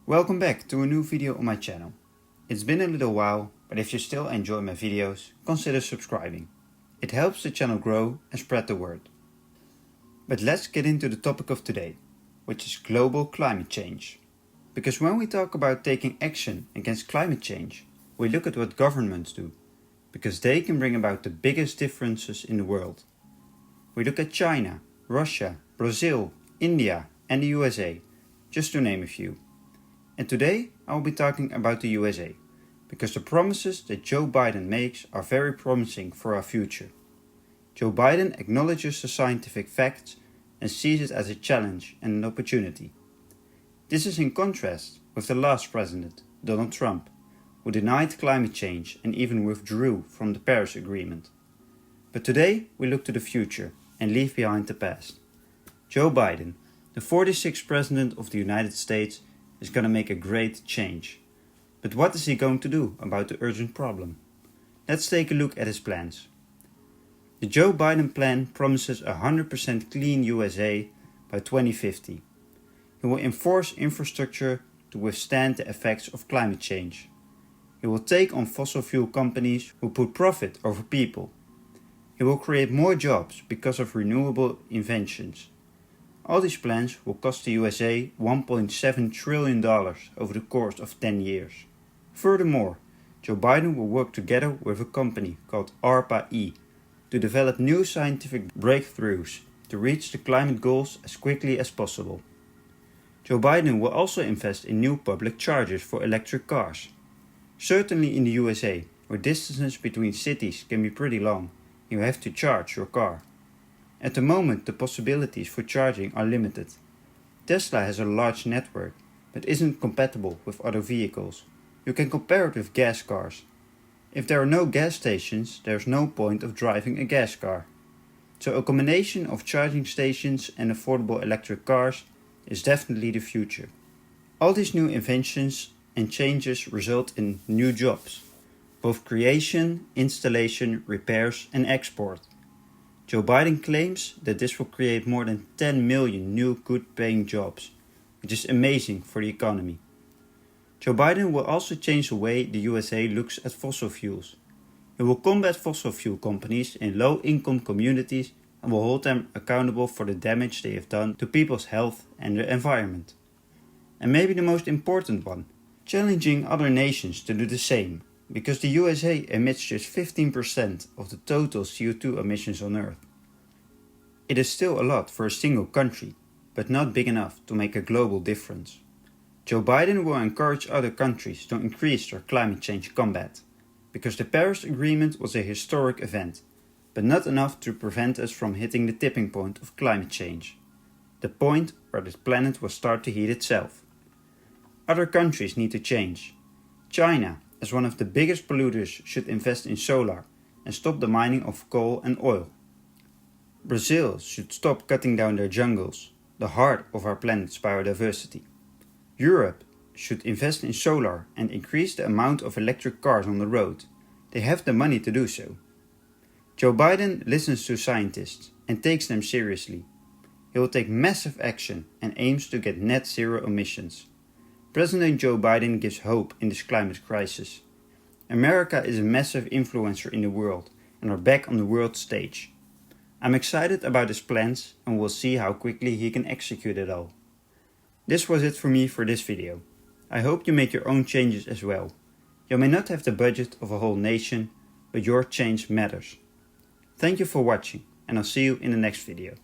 Welcome back to a new video on my channel. It's been a little while, but if you still enjoy my videos, consider subscribing. It helps the channel grow and spread the word. But let's get into the topic of today, which is global climate change. Because when we talk about taking action against climate change, we look at what governments do, because they can bring about the biggest differences in the world. We look at China, Russia, Brazil, India and the USA, just to name a few. And today I will be talking about the USA, because the promises that Joe Biden makes are very promising for our future. Joe Biden acknowledges the scientific facts and sees it as a challenge and an opportunity. This is in contrast with the last president, Donald Trump, who denied climate change and even withdrew from the Paris Agreement. But today we look to the future and leave behind the past. Joe Biden, the 46th President of the United States, is going to make a great change. But what is he going to do about the urgent problem? Let's take a look at his plans. The Joe Biden plan promises a 100% clean USA by 2050. He will enforce infrastructure to withstand the effects of climate change. He will take on fossil fuel companies who put profit over people. He will create more jobs because of renewable inventions. All these plans will cost the USA $1.7 trillion over the course of 10 years. Furthermore, Joe Biden will work together with a company called ARPA-E to develop new scientific breakthroughs to reach the climate goals as quickly as possible. Joe Biden will also invest in new public chargers for electric cars. Certainly in the USA, where distances between cities can be pretty long, you have to charge your car. At the moment, the possibilities for charging are limited. Tesla has a large network, but isn't compatible with other vehicles. You can compare it with gas cars. If there are no gas stations, there is no point of driving a gas car. So a combination of charging stations and affordable electric cars is definitely the future. All these new inventions and changes result in new jobs, both creation, installation, repairs and export. Joe Biden claims that this will create more than 10 million new good-paying jobs, which is amazing for the economy. Joe Biden will also change the way the USA looks at fossil fuels. He will combat fossil fuel companies in low-income communities and will hold them accountable for the damage they have done to people's health and the environment. And maybe the most important one, challenging other nations to do the same, because the USA emits just 15% of the total CO2 emissions on Earth. It is still a lot for a single country, but not big enough to make a global difference. Joe Biden will encourage other countries to increase their climate change combat, because the Paris Agreement was a historic event, but not enough to prevent us from hitting the tipping point of climate change, the point where this planet will start to heat itself. Other countries need to change. China, as one of the biggest polluters, should invest in solar and stop the mining of coal and oil. Brazil should stop cutting down their jungles, the heart of our planet's biodiversity. Europe should invest in solar and increase the amount of electric cars on the road. They have the money to do so. Joe Biden listens to scientists and takes them seriously. He will take massive action and aims to get net zero emissions. President Joe Biden gives hope in this climate crisis. America is a massive influencer in the world and are back on the world stage. I'm excited about his plans and we'll see how quickly he can execute it all. This was it for me for this video. I hope you make your own changes as well. You may not have the budget of a whole nation, but your change matters. Thank you for watching and I'll see you in the next video.